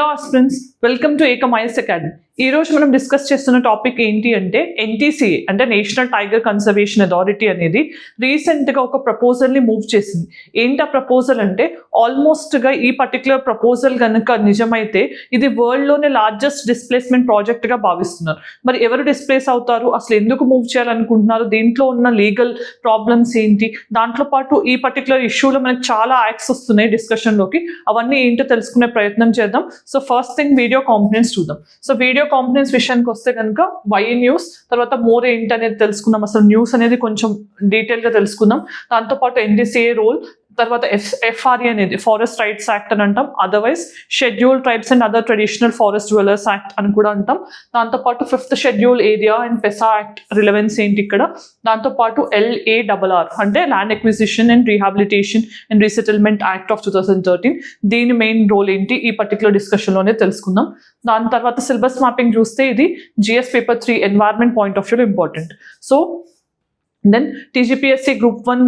Hello aspirants, welcome to ఏకమైల్స్ academy. ఈ రోజు మనం డిస్కస్ చేస్తున్న టాపిక్ ఏంటి అంటే ఎన్టీసీఏ అంటే నేషనల్ టైగర్ కన్సర్వేషన్ అథారిటీ అనేది రీసెంట్గా ఒక ప్రపోజల్ని మూవ్ చేసింది. ఏంటి ఆ ప్రపోజల్ అంటే ఆల్మోస్ట్గా ఈ పర్టికులర్ ప్రపోజల్ కనుక నిజమైతే ఇది వరల్డ్లోనే లార్జెస్ట్ డిస్ప్లేస్మెంట్ ప్రాజెక్ట్గా భావిస్తున్నారు. మరి ఎవరు డిస్ప్లేస్ అవుతారు, అసలు ఎందుకు మూవ్ చేయాలనుకుంటున్నారు, దీంట్లో ఉన్న లీగల్ ప్రాబ్లమ్స్ ఏంటి, దాంట్లో పాటు ఈ పర్టికులర్ ఇష్యూలో మనకి చాలా యాక్ట్స్ వస్తున్నాయి డిస్కషన్లోకి. అవన్నీ ఏంటో తెలుసుకునే ప్రయత్నం చేద్దాం. So first thing video components చూద్దాం. సో వీడియో కాంపోనెంట్స్ విషయానికి వస్తే కనుక వై న్యూస్, తర్వాత మోర్ ఏంటి అనేది తెలుసుకుందాం. అసలు న్యూస్ అనేది కొంచెం డీటెయిల్గా తెలుసుకుందాం. దాంతోపాటు ఎన్డీసీఏ రోల్, తర్వాత ఎఫ్ఆర్ఏ అనేది ఫారెస్ట్ రైట్స్ యాక్ట్ అని అంటాం, otherwise scheduled tribes and other traditional forest dwellers act అని కూడా అంటాం. దాంతోపాటు 5th schedule area and పెసా act relevance ఏంటి ఇక్కడ. దాంతోపాటు LARR అంటే land acquisition and rehabilitation and resettlement act of 2013. దీని మెయిన్ రోల్ ఏంటి ఈ పర్టికులర్ డిస్కషన్లోనే తెలుసుకుందాం. దాని తర్వాత సిలబస్ మ్యాపింగ్ చూస్తే ఇది GS paper 3 environment point of view important. So then TGPSC group 1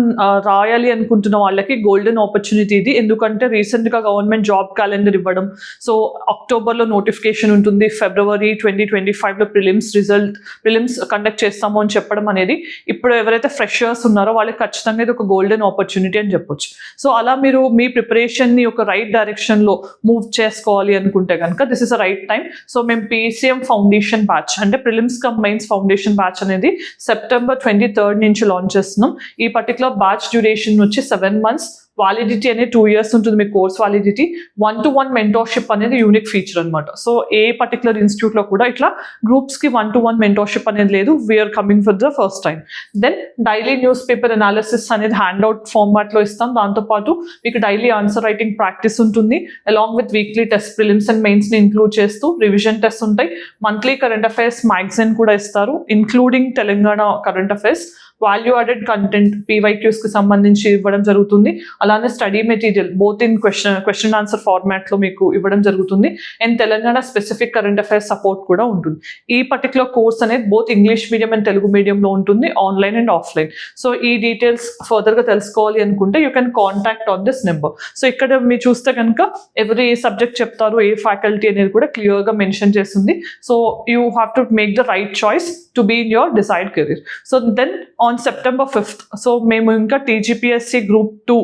రాయాలి అనుకుంటున్న వాళ్ళకి గోల్డెన్ ఆపర్చునిటీ ఇది. ఎందుకంటే రీసెంట్గా గవర్నమెంట్ జాబ్ క్యాలెండర్ ఇవ్వడం, సో అక్టోబర్లో నోటిఫికేషన్ ఉంటుంది, ఫిబ్రవరి 2025లో ప్రిలిమ్స్ కండక్ట్ చేస్తాము అని చెప్పడం అనేది ఇప్పుడు ఎవరైతే ఫ్రెషర్స్ ఉన్నారో వాళ్ళకి ఖచ్చితంగా ఇది ఒక గోల్డెన్ ఆపర్చునిటీ అని చెప్పొచ్చు. సో అలా మీరు మీ ప్రిపరేషన్ని ఒక రైట్ డైరెక్షన్లో మూవ్ చేసుకోవాలి అనుకుంటే కనుక this is a right time. So మేము PCM ఫౌండేషన్ బ్యాచ్ అంటే prelims come mains foundation batch అనేది September 23rd నుంచి లాంచ్ చేస్తున్నాం. ఈ పర్టికులర్ బ్యాచ్ డ్యూరేషన్ వచ్చి 7 months, వాలిడిటీ అనేది 2 years ఉంటుంది మీ కోర్స్ వాలిడిటీ. 1-to-1 మెంటర్షిప్ అనేది యూనిక్ ఫీచర్ అనమాట. సో ఏ పర్టికులర్ ఇన్స్టిట్యూట్లో కూడా ఇట్లా గ్రూప్స్కి 1-to-1 మెంటర్షిప్ అనేది లేదు. We are coming for the first time. Then daily news paper analysis అనేది హ్యాండ్అవుట్ ఫార్మాట్లో ఇస్తాం. దాంతోపాటు మీకు డైలీ ఆన్సర్ రైటింగ్ ప్రాక్టీస్ ఉంటుంది, along with weekly test prelims and మెయిన్స్ని ఇంక్లూడ్ చేస్తూ రివిజన్ టెస్ట్ ఉంటాయి. మంత్లీ కరెంట్ అఫైర్స్ మ్యాగజైన్ కూడా ఇస్తారు, including Telangana current affairs. Value added content PYQస్కి సంబంధించి ఇవ్వడం జరుగుతుంది. అలానే study material both in question answer ఫార్మాట్లో మీకు ఇవ్వడం జరుగుతుంది. And Telangana specific current affairs support కూడా ఉంటుంది. ఈ పర్టికులర్ కోర్స్ అనేది both English medium and Telugu మీడియంలో ఉంటుంది, ఆన్లైన్ అండ్ ఆఫ్లైన్. సో ఈ డీటెయిల్స్ ఫర్దర్గా తెలుసుకోవాలి అనుకుంటే you can contact on this number. So ఇక్కడ మీరు చూస్తే కనుక ఎవరు ఏ సబ్జెక్ట్ చెప్తారు, ఏ ఫ్యాకల్టీ అనేది కూడా క్లియర్గా మెన్షన్ చేస్తుంది. So you have to make the right choice to be in your decide career. So then on September 5th, సో మేము ఇంకా TGPSC గ్రూప్ 2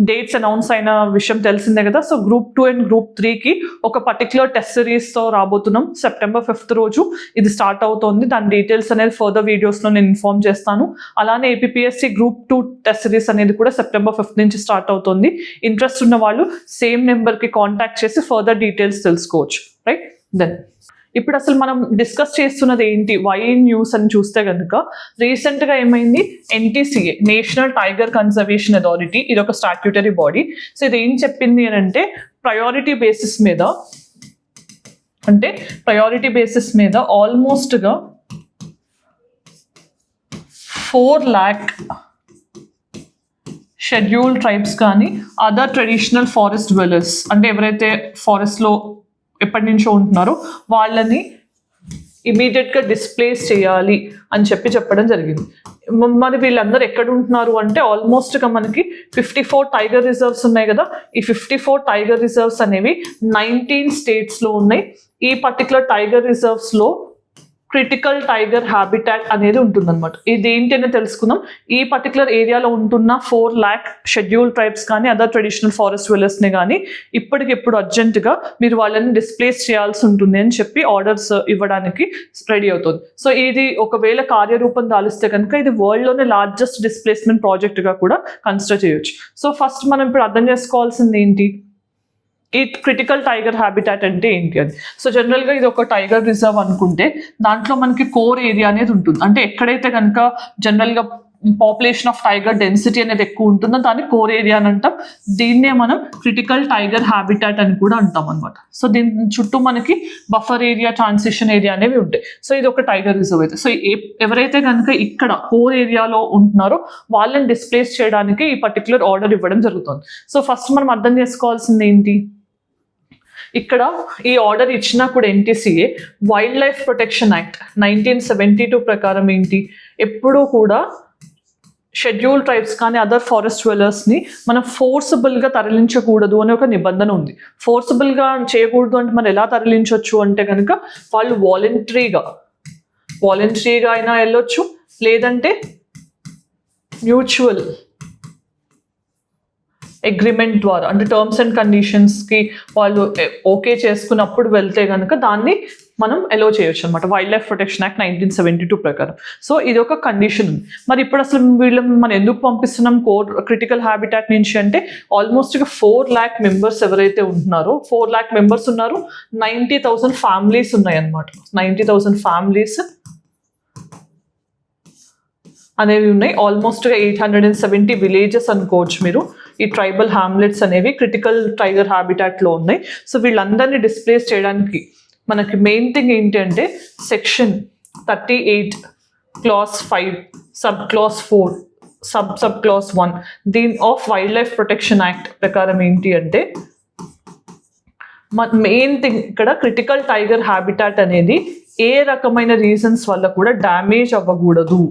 డేట్స్ అనౌన్స్ అయిన విషయం తెలిసిందే కదా. సో గ్రూప్ 2 అండ్ గ్రూప్ 3కి ఒక పర్టికులర్ టెస్ట్ సిరీస్తో రాబోతున్నాం. September 5th రోజు ఇది స్టార్ట్ అవుతుంది. దాని డీటెయిల్స్ అనేది ఫర్దర్ వీడియోస్లో నేను ఇన్ఫార్మ్ చేస్తాను. అలానే APPSC గ్రూప్ 2 టెస్ట్ సిరీస్ అనేది కూడా September 5th నుంచి స్టార్ట్ అవుతుంది. ఇంట్రెస్ట్ ఉన్న వాళ్ళు సేమ్ నెంబర్కి కాంటాక్ట్ చేసి ఫర్దర్ డీటెయిల్స్ తెలుసుకోవచ్చు, రైట్. దెన్ ఇప్పుడు అసలు మనం డిస్కస్ చేస్తున్నది ఏంటి, వై న్యూస్ అని చూస్తే కనుక రీసెంట్గా ఏమైంది, NTCA national tiger conservation authority ఇది ఒక స్టాట్యూటరీ బాడీ. సో ఇది ఏం చెప్పింది అని అంటే ప్రయారిటీ బేసిస్ మీద ఆల్మోస్ట్గా 4 lakh షెడ్యూల్డ్ ట్రైబ్స్ కానీ అదర్ ట్రెడిషనల్ ఫారెస్ట్ డ్వెల్లర్స్ అంటే ఎవరైతే ఫారెస్ట్లో ఎప్పటి నుంచో ఉంటున్నారో వాళ్ళని ఇమీడియట్గా డిస్ప్లేస్ చేయాలి అని చెప్పడం జరిగింది. మరి వీళ్ళందరూ ఎక్కడ ఉంటున్నారు అంటే ఆల్మోస్ట్గా మనకి 54 టైగర్ రిజర్వ్స్ ఉన్నాయి కదా. ఈ 54 టైగర్ రిజర్వ్స్ అనేవి 19 స్టేట్స్లో ఉన్నాయి. ఈ పర్టికులర్ టైగర్ రిజర్వ్స్లో క్రిటికల్ టైగర్ హ్యాబిటాట్ అనేది ఉంటుందన్నమాట. ఇది ఏంటి అనేది తెలుసుకుందాం. ఈ పర్టికులర్ ఏరియాలో ఉంటున్న 4 lakh షెడ్యూల్డ్ ట్రైబ్స్ కానీ అదర్ ట్రెడిషనల్ ఫారెస్ట్ డ్వెల్లర్స్ని కానీ ఇప్పటికిప్పుడు అర్జెంటుగా మీరు వాళ్ళని డిస్ప్లేస్ చేయాల్సి ఉంటుంది అని చెప్పి ఆర్డర్స్ ఇవ్వడానికి రెడీ అవుతుంది. సో ఇది ఒకవేళ కార్యరూపం దాలిస్తే కనుక ఇది వరల్డ్లోనే లార్జెస్ట్ డిస్ప్లేస్మెంట్ ప్రాజెక్ట్గా కూడా కన్సిడర్ చేయొచ్చు. సో ఫస్ట్ మనం ఇప్పుడు అర్థం చేసుకోవాల్సింది ఏంటి, ఈ క్రిటికల్ టైగర్ హ్యాబిటాట్ అంటే ఏంటి అని. సో జనరల్గా ఇది ఒక టైగర్ రిజర్వ్ అనుకుంటే దాంట్లో మనకి కోర్ ఏరియా అనేది ఉంటుంది. అంటే ఎక్కడైతే కనుక జనరల్గా పాపులేషన్ ఆఫ్ టైగర్ డెన్సిటీ అనేది ఎక్కువ ఉంటుందో దాన్ని కోర్ ఏరియా అని అంటాం. దీన్నే మనం క్రిటికల్ టైగర్ హ్యాబిటాట్ అని కూడా అంటాం అనమాట. సో దీని చుట్టూ మనకి బఫర్ ఏరియా, ట్రాన్సిషన్ ఏరియా అనేవి ఉంటాయి. సో ఇది ఒక టైగర్ రిజర్వ్ అయితే. సో ఎవరైతే కనుక ఇక్కడ కోర్ ఏరియాలో ఉంటున్నారో వాళ్ళని డిస్ప్లేస్ చేయడానికి ఈ పర్టికులర్ ఆర్డర్ ఇవ్వడం జరుగుతుంది. సో ఫస్ట్ మనం అర్థం చేసుకోవాల్సింది ఏంటి, ఇక్కడ ఈ ఆర్డర్ ఇచ్చినా కూడా NTCA wild life protection act 1972 ప్రకారం ఏంటి, ఎప్పుడూ కూడా షెడ్యూల్ ట్రైబ్స్ కానీ అదర్ ఫారెస్ట్ డ్వెల్లర్స్ని మనం ఫోర్సబుల్గా తరలించకూడదు అనే ఒక నిబంధన ఉంది. ఫోర్సబుల్గా చేయకూడదు అంటే మనం ఎలా తరలించవచ్చు అంటే కనుక వాళ్ళు వాలంటరీగా అయినా వెళ్ళొచ్చు, లేదంటే మ్యూచువల్ అగ్రిమెంట్ ద్వారా అంటే టర్మ్స్ అండ్ కండిషన్స్కి వాళ్ళు ఓకే చేసుకున్నప్పుడు వెళ్తే కనుక దాన్ని మనం అలో చేయొచ్చు అనమాట, వైల్డ్ లైఫ్ ప్రొటెక్షన్ యాక్ట్ 1972 ప్రకారం. సో ఇది ఒక కండిషన్ ఉంది. మరి ఇప్పుడు అసలు వీళ్ళని మనం ఎందుకు పంపిస్తున్నాం క్రిటికల్ హ్యాబిటాట్ నుంచి అంటే ఆల్మోస్ట్ 4 lakh మెంబర్స్ ఎవరైతే ఉంటున్నారో 4 lakh మెంబర్స్ ఉన్నారు, 90,000 ఫ్యామిలీస్ ఉన్నాయన్నమాట. 90,000 ఫ్యామిలీస్ అనేవి ఉన్నాయి. ఆల్మోస్ట్ 870 విలేజెస్ అనుకోవచ్చు మీరు. ఈ ట్రైబల్ హ్యామ్లెట్స్ అనేవి క్రిటికల్ టైగర్ హ్యాబిటాట్లో ఉన్నాయి. సో వీళ్ళందరినీ డిస్ప్లేస్ చేయడానికి మనకి మెయిన్ థింగ్ ఏంటి అంటే section 38 clause 5 sub clause 4 sub clause 1 దీని of wild life protection act ప్రకారం ఏంటి అంటే మెయిన్ థింగ్ ఇక్కడ క్రిటికల్ టైగర్ హ్యాబిటాట్ అనేది ఏ రకమైన రీజన్స్ వల్ల కూడా డ్యామేజ్ అవ్వకూడదు.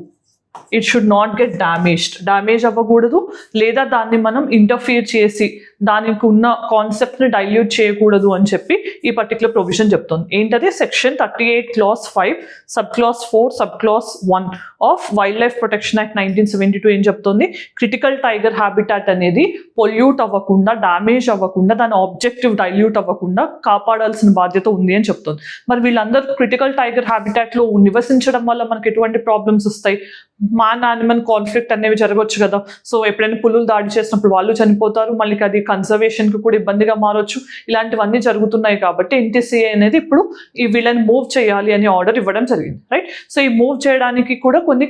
It should not get damage అవ్వకూడదు, లేదా దాన్ని మనం ఇంటర్ఫియర్ చేసి దానికి ఉన్న కాన్సెప్ట్ని డైల్యూట్ చేయకూడదు అని చెప్పి ఈ పర్టికులర్ ప్రొవిజన్ చెప్తుంది. ఏంటది section 38 clause 5 sub clause 4 sub clause 1 of wild life protection act 1972 ఏం చెప్తుంది, క్రిటికల్ టైగర్ హ్యాబిటాట్ అనేది పొల్యూట్ అవ్వకుండా, డ్యామేజ్ అవ్వకుండా, దాని ఆబ్జెక్టివ్ డైల్యూట్ అవ్వకుండా కాపాడాల్సిన బాధ్యత ఉంది అని చెప్తుంది. మరి వీళ్ళందరూ క్రిటికల్ టైగర్ హ్యాబిటాట్లో నివసించడం వల్ల మనకి ఎటువంటి ప్రాబ్లమ్స్ వస్తాయి, మ్యాన్ యానిమల్ కాన్ఫ్లిక్ట్ అనేవి జరగవచ్చు కదా. సో ఎప్పుడైనా పులులు దాడి చేసినప్పుడు వాళ్ళు చనిపోతారు, మళ్ళీ అది కన్సర్వేషన్కి కూడా ఇబ్బందిగా మారవచ్చు. ఇలాంటివన్నీ జరుగుతున్నాయి కాబట్టి ఎన్టీసీఏ అనేది ఇప్పుడు ఈ వీళ్ళని మూవ్ చేయాలి అనే ఆర్డర్ ఇవ్వడం జరిగింది, రైట్. సో ఈ మూవ్ చేయడానికి కూడా కొన్ని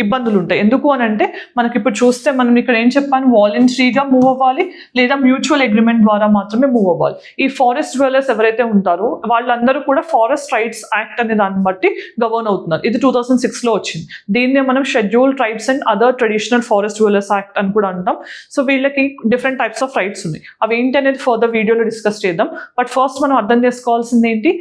ఇబ్బందులు ఉంటాయి. ఎందుకు అని అంటే మనకి ఇప్పుడు చూస్తే మనం ఇక్కడ ఏం చెప్పాను, వాలంటరీగా మూవ్ అవ్వాలి లేదా మ్యూచువల్ అగ్రిమెంట్ ద్వారా మాత్రమే మూవ్ అవ్వాలి. ఈ ఫారెస్ట్ డ్వెల్లర్స్ ఎవరైతే ఉంటారో వాళ్ళందరూ కూడా ఫారెస్ట్ రైట్స్ యాక్ట్ అనే దాన్ని బట్టి గవర్న్ అవుతున్నారు. ఇది 2006లో వచ్చింది. దీన్నే మనం schedule tribes and other traditional forest dwellers act అని కూడా అంటాం. సో వీళ్ళకి డిఫరెంట్ టైప్స్ ఆఫ్ రైట్స్ ఉన్నాయి. అవి ఏంటి అనేది ఫర్దర్ వీడియోలో డిస్కస్ చేద్దాం. బట్ ఫస్ట్ మనం అర్థం చేసుకోవాల్సింది ఏంటి,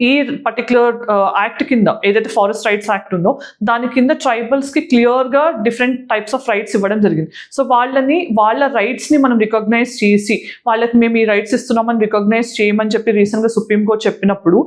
ఈ పర్టిక్యులర్ యాక్ట్ కింద ఏదైతే ఫారెస్ట్ రైట్స్ యాక్ట్ ఉందో దాని కింద ట్రైబల్స్కి క్లియర్గా డిఫరెంట్ టైప్స్ ఆఫ్ రైట్స్ ఇవ్వడం జరిగింది. సో వాళ్ళ రైట్స్ని మనం రికగ్నైజ్ చేసి వాళ్ళకి మేము ఈ రైట్స్ ఇస్తున్నామని రికగ్నైజ్ చేయమని చెప్పి రీసెంట్గా సుప్రీంకోర్టు చెప్పినప్పుడు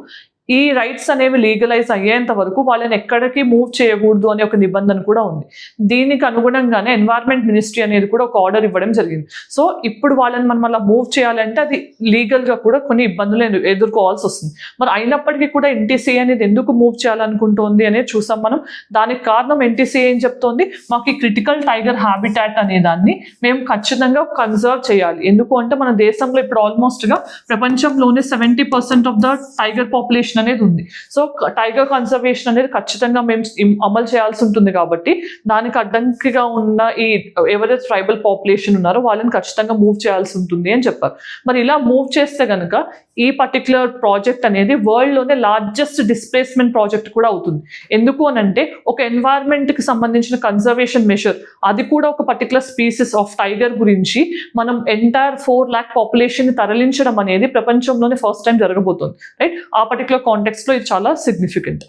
ఈ రైట్స్ అనేవి లీగలైజ్ అయ్యేంత వరకు వాళ్ళని ఎక్కడికి మూవ్ చేయకూడదు అనే ఒక నిబంధన కూడా ఉంది. దీనికి అనుగుణంగానే ఎన్వైర్న్మెంట్ మినిస్ట్రీ అనేది కూడా ఒక ఆర్డర్ ఇవ్వడం జరిగింది. సో ఇప్పుడు వాళ్ళని మనం అలా మూవ్ చేయాలంటే అది లీగల్గా కూడా కొన్ని ఇబ్బందులు ఎదుర్కోవాల్సి వస్తుంది. మరి అయినప్పటికీ కూడా ఎన్టీసీఏ అనేది ఎందుకు మూవ్ చేయాలనుకుంటోంది అనేది చూసాం మనం. దానికి కారణం ఎన్టీసీఏ ఏం చెప్తోంది, మాకు ఈ క్రిటికల్ టైగర్ హ్యాబిటాట్ అనే దాన్ని మేము ఖచ్చితంగా కన్సర్వ్ చేయాలి. ఎందుకు అంటే మన దేశంలో ఇప్పుడు ఆల్మోస్ట్గా ప్రపంచంలోనే 70% ఆఫ్ ద టైగర్ పాపులేషన్ అనేది ఉంది. సో టైగర్ కన్సర్వేషన్ అనేది ఖచ్చితంగా మేము అమలు చేయాల్సి ఉంటుంది. కాబట్టి దానికి అడ్డంకిగా ఉన్న ఈ ఎవరైతే ట్రైబల్ పాపులేషన్ ఉన్నారో వాళ్ళని ఖచ్చితంగా మూవ్ చేయాల్సి ఉంటుంది అని చెప్పారు. మరి ఇలా మూవ్ చేస్తే కనుక ఈ పర్టిక్యులర్ ప్రాజెక్ట్ అనేది వరల్డ్లోనే లార్జెస్ట్ డిస్ప్లేస్మెంట్ ప్రాజెక్ట్ కూడా అవుతుంది. ఎందుకు అని అంటే ఒక ఎన్వైర్న్మెంట్కి సంబంధించిన కన్సర్వేషన్ మెషర్, అది కూడా ఒక పర్టికులర్ స్పీసీస్ ఆఫ్ టైగర్ గురించి మనం ఎంటైర్ 4 lakh పాపులేషన్ని తరలించడం అనేది ప్రపంచంలోనే ఫస్ట్ టైం జరగబోతుంది, రైట్. ఆ పర్టికులర్ కాంటెక్స్ట్లో ఇది చాలా సిగ్నిఫికెంట్.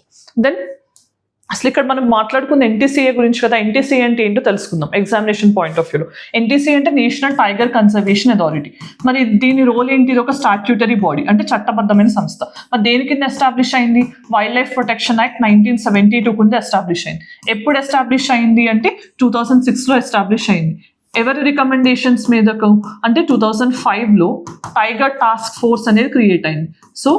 దెన్ అసలు ఇక్కడ మనం మాట్లాడుకున్న ఎన్టీసీఏ గురించి కదా. ఎన్టీసీఏ అంటే ఏంటో తెలుసుకుందాం ఎగ్జామినేషన్ పాయింట్ ఆఫ్ వ్యూలో. ఎన్టీసీఏ అంటే నేషనల్ టైగర్ కన్సర్వేషన్ అథారిటీ. మరి దీని రోల్ ఏంటి, ఇది ఒక స్టాట్యూటరీ బాడీ అంటే చట్టబద్ధమైన సంస్థ. మరి దేని కింద ఎస్టాబ్లిష్ అయింది, వైల్డ్ లైఫ్ ప్రొటెక్షన్ యాక్ట్ 1972 కింద ఎస్టాబ్లిష్ అయింది. ఎప్పుడు ఎస్టాబ్లిష్ అయింది అంటే 2006లో ఎస్టాబ్లిష్ అయింది. ఎవరి రికమెండేషన్స్ మీదకు అంటే 2005లో టైగర్ టాస్క్ ఫోర్స్ అనేది క్రియేట్ అయింది. సో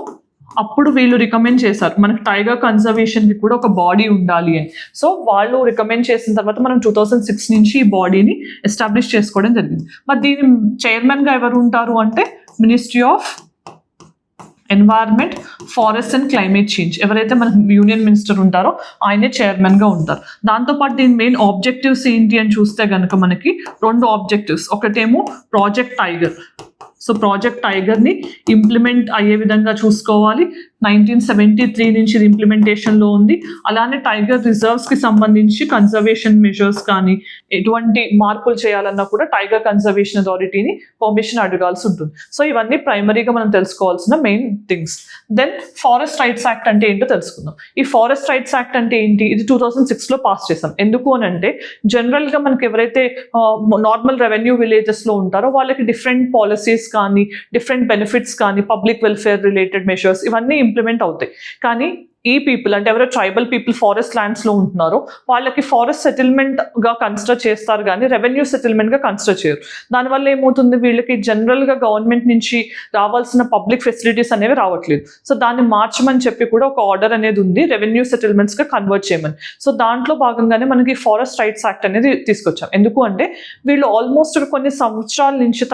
అప్పుడు వీళ్ళు రికమెండ్ చేశారు మనకి టైగర్ కన్జర్వేషన్కి కూడా ఒక బాడీ ఉండాలి అని. సో వాళ్ళు రికమెండ్ చేసిన తర్వాత మనం 2006 నుంచి ఈ బాడీని ఎస్టాబ్లిష్ చేసుకోవడం జరిగింది. మరి దీని చైర్మన్గా ఎవరు ఉంటారు అంటే ministry of environment, forest and climate change. ఎవరైతే మనకు యూనియన్ మినిస్టర్ ఉంటారో ఆయనే చైర్మన్గా ఉంటారు. దాంతోపాటు దీని మెయిన్ ఆబ్జెక్టివ్స్ ఏంటి అని చూస్తే కనుక మనకి 2 ఆబ్జెక్టివ్స్. ఒకటేమో ప్రాజెక్ట్ టైగర్. సో ప్రాజెక్ట్ టైగర్ని ఇంప్లిమెంట్ అయ్యే విధంగా చూసుకోవాలి. 1973 నుంచి ఇది ఇంప్లిమెంటేషన్లో ఉంది. అలానే టైగర్ రిజర్వ్స్కి సంబంధించి కన్జర్వేషన్ మెజర్స్ కానీ ఎటువంటి మార్పులు చేయాలన్నా కూడా టైగర్ కన్జర్వేషన్ అథారిటీని పర్మిషన్ అడగాల్సి ఉంటుంది. సో ఇవన్నీ ప్రైమరీగా మనం తెలుసుకోవాల్సిన main things. Then forest rights act అంటే ఏంటో తెలుసుకుందాం. ఈ ఫారెస్ట్ రైట్స్ యాక్ట్ అంటే ఏంటి? ఇది 2006లో పాస్ చేసాం. ఎందుకు అని అంటే జనరల్గా మనకి ఎవరైతే నార్మల్ రెవెన్యూ విలేజెస్లో ఉంటారో వాళ్ళకి డిఫరెంట్ పాలసీస్ కానీ డిఫరెంట్ బెనిఫిట్స్ కానీ పబ్లిక్ వెల్ఫేర్ రిలేటెడ్ మెషర్స్ ఇవన్నీ ఇంప్లిమెంట్ అవుతాయి. కానీ ఈ పీపుల్ అంటే ఎవరో ట్రైబల్ పీపుల్ ఫారెస్ట్ ల్యాండ్స్లో ఉంటున్నారో వాళ్ళకి ఫారెస్ట్ సెటిల్మెంట్గా కన్సిడర్ చేస్తారు కానీ రెవెన్యూ సెటిల్మెంట్గా కన్సిడర్ చేయరు. దానివల్ల ఏమవుతుంది, వీళ్ళకి జనరల్గా గవర్నమెంట్ నుంచి రావాల్సిన పబ్లిక్ ఫెసిలిటీస్ అనేవి రావట్లేదు. సో దాన్ని మార్చమని చెప్పి కూడా ఒక ఆర్డర్ అనేది ఉంది రెవెన్యూ సెటిల్మెంట్స్గా కన్వర్ట్ చేయమని. సో దాంట్లో భాగంగానే మనకి ఫారెస్ట్ రైట్స్ యాక్ట్ అనేది తీసుకొచ్చాం. ఎందుకు అంటే వీళ్ళు ఆల్మోస్ట్ కొన్ని సంవత్సరాల నుంచి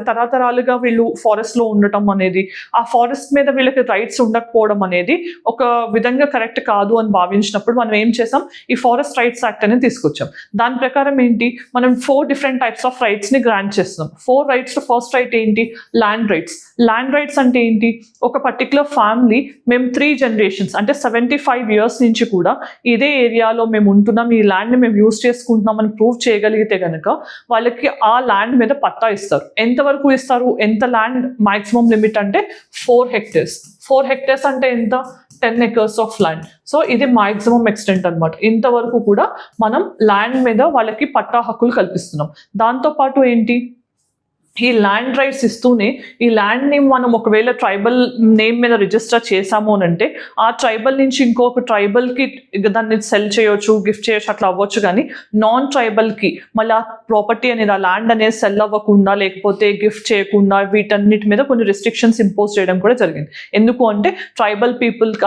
తరతరాలుగా వీళ్ళు ఫారెస్ట్లో ఉండటం అనేది, ఆ ఫారెస్ట్ మీద వీళ్ళకి రైట్స్ ఉండకపోవడం అనేది ఒక విధంగా కరెక్ట్ కాదు అని భావించినప్పుడు మనం ఏం చేసాం, ఈ ఫారెస్ట్ రైట్స్ యాక్ట్ అనేది తీసుకొచ్చాం. దాని ప్రకారం ఏంటి, మనం 4 డిఫరెంట్ టైప్స్ ఆఫ్ రైట్స్ని గ్రాంట్ చేస్తున్నాం. 4 రైట్స్లో ఫస్ట్ రైట్ ఏంటి, ల్యాండ్ రైట్స్. ల్యాండ్ రైట్స్ అంటే ఏంటి, ఒక పర్టికులర్ ఫ్యామిలీ మేము 3 జనరేషన్స్ అంటే 75 ఇయర్స్ నుంచి కూడా ఇదే ఏరియాలో మేము ఉంటున్నాం, ఈ ల్యాండ్ని మేము యూజ్ చేసుకుంటున్నాం అని ప్రూవ్ చేయగలిగితే కనుక వాళ్ళకి ఆ ల్యాండ్ మీద పట్టా ఇస్తారు. ఎంతవరకు ఇస్తారు, ఎంత ల్యాండ్ మాక్సిమం లిమిట్ అంటే 4 hectares. 4 hectares అంటే ఎంత, 10 acres ఆఫ్ ల్యాండ్. సో ఇది మాక్సిమం ఎక్స్టెంట్ అనమాట. ఇంతవరకు కూడా మనం ల్యాండ్ మీద వాళ్ళకి పట్టా హక్కులు కల్పిస్తున్నాం. దాంతోపాటు ఏంటి, ఈ ల్యాండ్ రైట్స్ ఇస్తూనే ఈ ల్యాండ్ని మనం ఒకవేళ ట్రైబల్ నేమ్ మీద రిజిస్టర్ చేసాము అని అంటే ఆ ట్రైబల్ నుంచి ఇంకొక ట్రైబల్కి దాన్ని సెల్ చేయొచ్చు, గిఫ్ట్ చేయొచ్చు, అట్లా అవ్వచ్చు. కానీ నాన్ ట్రైబల్కి మళ్ళీ ఆ ప్రాపర్టీ అనేది, ఆ ల్యాండ్ అనేది సెల్ అవ్వకుండా లేకపోతే గిఫ్ట్ చేయకుండా వీటన్నిటి మీద కొన్ని రిస్ట్రిక్షన్స్ ఇంపోజ్ చేయడం కూడా జరిగింది. ఎందుకు అంటే ట్రైబల్ పీపుల్కి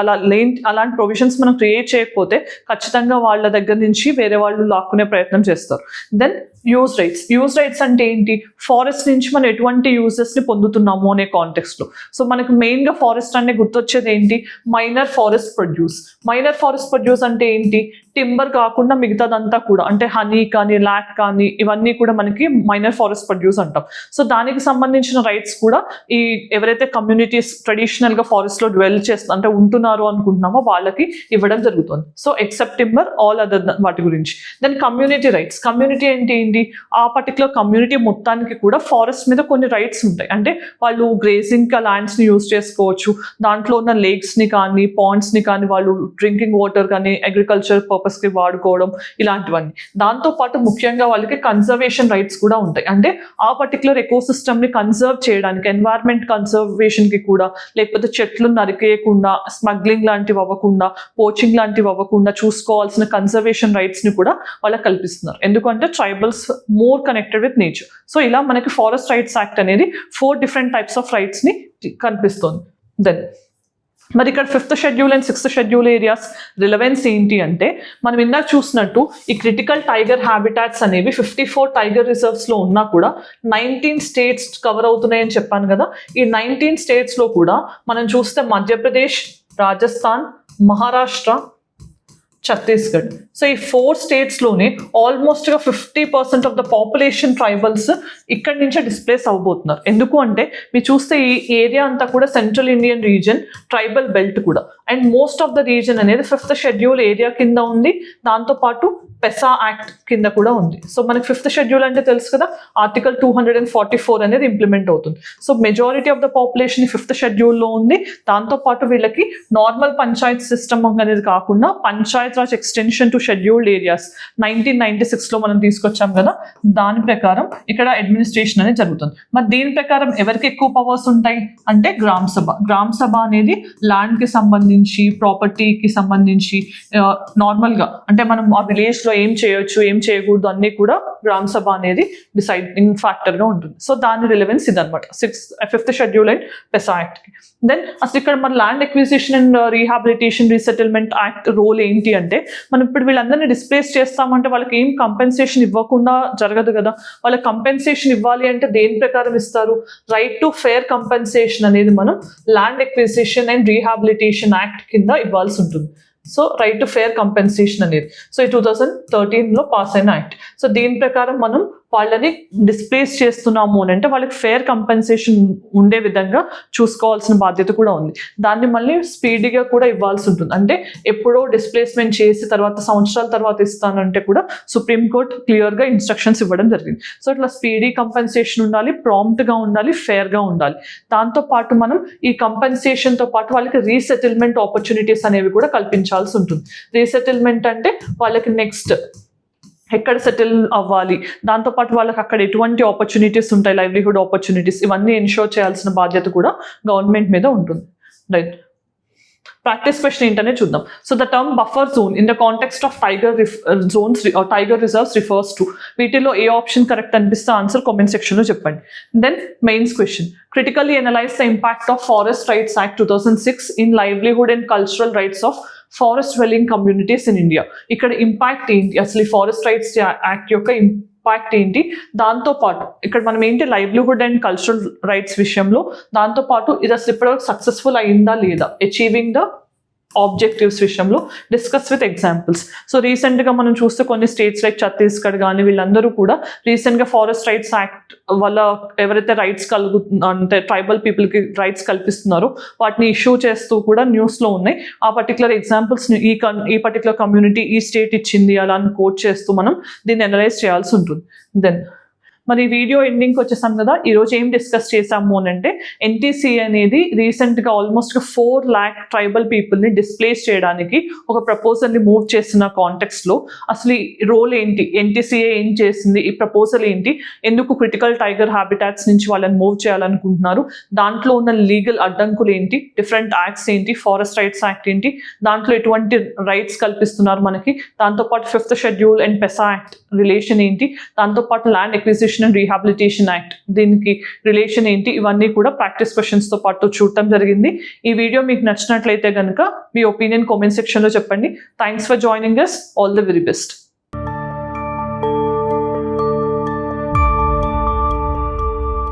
అలాంటి ప్రొవిజన్స్ మనం క్రియేట్ చేయకపోతే ఖచ్చితంగా వాళ్ళ దగ్గర నుంచి వేరే వాళ్ళు లాక్కునే ప్రయత్నం చేస్తారు. Then use rights. Use rights అంటే ఏంటి, ఫారెస్ట్ నుంచి మనం ఎటువంటి యూజెస్ని పొందుతున్నాము అనే కాంటెక్స్ట్లో. సో మనకు మెయిన్గా ఫారెస్ట్ అనే గుర్తొచ్చేది ఏంటి, minor forest produce. Minor forest produce అంటే ఏంటి, టింబర్ కాకుండా మిగతాదంతా కూడా అంటే హనీ కానీ లాక్ కానీ ఇవన్నీ కూడా మనకి మైనర్ ఫారెస్ట్ ప్రొడ్యూస్ అంటాం. సో దానికి సంబంధించిన రైట్స్ కూడా ఈ ఎవరైతే కమ్యూనిటీస్ ట్రెడిషనల్గా ఫారెస్ట్లో డ్వెల్ చేస్తూ అంటే ఉంటున్నారో అనుకుంటున్నామో వాళ్ళకి ఇవ్వడం జరుగుతుంది. So except timber, all other వాటి గురించి. Then community rights. కమ్యూనిటీ అంటే ఏంటి, ఆ పర్టికులర్ కమ్యూనిటీ మొత్తానికి కూడా ఫారెస్ట్ మీద కొన్ని రైట్స్ ఉంటాయి. అంటే వాళ్ళు గ్రేజింగ్ ల్యాండ్స్ని యూజ్ చేసుకోవచ్చు, దాంట్లో ఉన్న లేక్స్ని కానీ పాండ్స్ని కానీ వాళ్ళు డ్రింకింగ్ వాటర్ కానీ అగ్రికల్చర్ పర్పస్కి వాడుకోవడం ఇలాంటివన్నీ. దాంతోపాటు ముఖ్యంగా వాళ్ళకి కన్జర్వేషన్ రైట్స్ కూడా ఉంటాయి. అంటే ఆ పర్టికులర్ ఎకోసిస్టమ్ని కన్జర్వ్ చేయడానికి, ఎన్వైర్న్మెంట్ కన్జర్వేషన్కి కూడా, లేకపోతే చెట్లు నరికేయకుండా, స్మగ్లింగ్ లాంటివి అవ్వకుండా, పోచింగ్ లాంటివి అవ్వకుండా చూసుకోవాల్సిన కన్జర్వేషన్ రైట్స్ని కూడా వాళ్ళకి కల్పిస్తున్నారు. ఎందుకంటే tribals more connected with nature. So ఇలా మనకి ఫారెస్ట్ రైట్స్ యాక్ట్ అనేది 4 డిఫరెంట్ టైప్స్ ఆఫ్ రైట్స్ని కనిపిస్తుంది. దెన్ మరి ఇక్కడ 5th schedule and 6th schedule areas relevance ఏంటి అంటే, మనం ఇందాక చూసినట్టు ఈ క్రిటికల్ టైగర్ హ్యాబిటాట్స్ అనేవి 54 టైగర్ రిజర్వ్స్లో ఉన్నా కూడా 19 స్టేట్స్ కవర్ అవుతున్నాయని చెప్పాను కదా. ఈ 19 స్టేట్స్లో కూడా మనం చూస్తే మధ్యప్రదేశ్, రాజస్థాన్, మహారాష్ట్ర, ఛత్తీస్గఢ్. సో ఈ 4 స్టేట్స్లోనే ఆల్మోస్ట్గా 50% ఆఫ్ ద పాపులేషన్ ట్రైబల్స్ ఇక్కడి నుంచే డిస్ప్లేస్ అవ్వబోతున్నారు. ఎందుకు అంటే మీరు చూస్తే ఈ ఏరియా అంతా కూడా central Indian region, tribal belt కూడా. And most of the region అనేది 5th షెడ్యూల్ ఏరియా కింద ఉంది, దాంతోపాటు పెసా యాక్ట్ కింద కూడా ఉంది. సో మనకి 5th షెడ్యూల్ అంటే తెలుసు కదా, ఆర్టికల్ 244 అనేది ఇంప్లిమెంట్ అవుతుంది. So majority of the population 5th షెడ్యూల్లో ఉంది. దాంతోపాటు వీళ్ళకి నార్మల్ పంచాయత్ సిస్టమ్ అనేది కాకుండా Panchayat Raj extension to scheduled areas 1996లో మనం తీసుకొచ్చాం కదా, దాని ప్రకారం ఇక్కడ అడ్మినిస్ట్రేషన్ అనేది జరుగుతుంది. మరి దీని ప్రకారం ఎవరికి ఎక్కువ పవర్స్ ఉంటాయి అంటే గ్రామ సభ. గ్రామ సభ అనేది ల్యాండ్కి సంబంధించి, ప్రాపర్టీకి సంబంధించి నార్మల్గా అంటే మనం ఆ విలేజ్లో ఏం చేయొచ్చు ఏం చేయకూడదు అన్నీ కూడా గ్రామ సభ అనేది డిసైడింగ్ ఫ్యాక్టర్గా ఉంటుంది. సో దాని రిలవెన్స్ ఇదనమాట 5th షెడ్యూల్ అండ్ పెసా యాక్ట్కి. దెన్ అసలు ఇక్కడ మన land acquisition and rehabilitation resettlement act role ఏంటి అంటే, మనం ఇప్పుడు వీళ్ళందరినీ డిస్ప్లేస్ చేస్తామంటే వాళ్ళకి ఏం కంపెన్సేషన్ ఇవ్వకుండా జరగదు కదా. వాళ్ళకి కంపెన్సేషన్ ఇవ్వాలి అంటే దేని ప్రకారం ఇస్తారు, రైట్ టు ఫేర్ కంపెన్సేషన్ అనేది మనం land acquisition and rehabilitation act కింద ఇవ్వాల్సి ఉంటుంది. So right to fair compensation అనేది సో ఈ 2013లో పాస్ అయిన యాక్ట్. సో దీని ప్రకారం మనం వాళ్ళని డిస్ప్లేస్ చేస్తున్నాము అని అంటే వాళ్ళకి ఫేర్ కంపెన్సేషన్ ఉండే విధంగా చూసుకోవాల్సిన బాధ్యత కూడా ఉంది. దాన్ని మళ్ళీ స్పీడీగా కూడా ఇవ్వాల్సి ఉంటుంది. అంటే ఎప్పుడో డిస్ప్లేస్మెంట్ చేసి తర్వాత సంవత్సరాల తర్వాత ఇస్తానంటే కూడా సుప్రీంకోర్టు క్లియర్గా ఇన్స్ట్రక్షన్స్ ఇవ్వడం జరిగింది. సో ఇట్లా స్పీడీ కంపెన్సేషన్ ఉండాలి, ప్రాంప్ట్గా ఉండాలి, ఫేర్గా ఉండాలి. దాంతోపాటు మనం ఈ కంపెన్సేషన్తో పాటు వాళ్ళకి రీసెటిల్మెంట్ ఆపర్చునిటీస్ అనేవి కూడా కల్పించాల్సి ఉంటుంది. రీసెటిల్మెంట్ అంటే వాళ్ళకి నెక్స్ట్ ఎక్కడ సెటిల్ అవ్వాలి, దాంతోపాటు వాళ్ళకి అక్కడ ఎటువంటి ఆపర్చునిటీస్ ఉంటాయి, లైవ్లీహుడ్ ఆపర్చునిటీస్, ఇవన్నీ ఎన్షోర్ చేయాల్సిన బాధ్యత కూడా గవర్నమెంట్ మీద ఉంటుంది. రైట్, ప్రాక్టీస్ క్వశ్చన్ ఏంటనే చూద్దాం. So the term buffer zone in the context of tiger reserves refers to, వీటిలో ఏ ఆప్షన్ కరెక్ట్ అనిపిస్తే ఆన్సర్ కామెంట్ సెక్షన్లో చెప్పండి. Then mains question, critically analyze the impact of Forest Rights Act 2006 in livelihood and cultural rights of forest dwelling communities in India. ఇక్కడ impact ఏంటి, అసలు forest rights act యొక్క impact ఏంటి, దాంతోపాటు ఇక్కడ మనం ఏంటి లైవ్లీహుడ్ అండ్ కల్చరల్ రైట్స్ విషయంలో, దాంతోపాటు ఇది అసలు ఇప్పటివరకు సక్సెస్ఫుల్ అయిందా లేదా, అచీవింగ్ ద ఆబ్జెక్టివ్స్ విషయంలో డిస్కస్ విత్ ఎగ్జాంపుల్స్. సో రీసెంట్గా మనం చూస్తే కొన్ని స్టేట్స్ లైక్ ఛత్తీస్గఢ్ కానీ వీళ్ళందరూ కూడా రీసెంట్గా ఫారెస్ట్ రైట్స్ యాక్ట్ వల్ల ఎవరైతే రైట్స్ అంటే ట్రైబల్ పీపుల్కి రైట్స్ కల్పిస్తున్నారో వాటిని ఇష్యూ చేస్తూ కూడా న్యూస్లో ఉన్నాయి. ఆ పర్టికులర్ ఎగ్జాంపుల్స్ని ఈ పర్టికులర్ కమ్యూనిటీ ఈ స్టేట్ ఇచ్చింది అలా అని కోట్ చేస్తూ మనం దీన్ని అనలైజ్ చేయాల్సి ఉంటుంది. దెన్ మరి వీడియో ఎండింగ్కి వచ్చేసాం కదా, ఈరోజు ఏం డిస్కస్ చేసాము అని అంటే ఎన్టీసీ అనేది రీసెంట్గా ఆల్మోస్ట్ 4 lakh ట్రైబల్ పీపుల్ని డిస్ప్లేస్ చేయడానికి ఒక ప్రపోజల్ని మూవ్ చేసిన కాంటెక్స్లో అసలు ఈ రోల్ ఏంటి, ఎన్టీసీఏ ఏం చేసింది, ఈ ప్రపోజల్ ఏంటి, ఎందుకు క్రిటికల్ టైగర్ హ్యాబిటాట్స్ నుంచి వాళ్ళని మూవ్ చేయాలనుకుంటున్నారు, దాంట్లో ఉన్న లీగల్ అడ్డంకులు ఏంటి, డిఫరెంట్ యాక్ట్స్ ఏంటి, ఫారెస్ట్ రైట్స్ యాక్ట్ ఏంటి, దాంట్లో ఎటువంటి రైట్స్ కల్పిస్తున్నారు మనకి, దాంతోపాటు 5th schedule and పెసా act relation ఏంటి, దాంతోపాటు land acquisition and rehabilitation act దీనికి రిలేషన్ ఏంటి, ఇవన్నీ కూడా ప్రాక్టీస్ క్వశ్చన్స్తో పాటు చూడటం జరిగింది. ఈ వీడియో మీకు నచ్చినట్లయితే కనుక మీ ఒపీనియన్ కామెంట్ సెక్షన్లో చెప్పండి. Thanks for joining us. All the very best.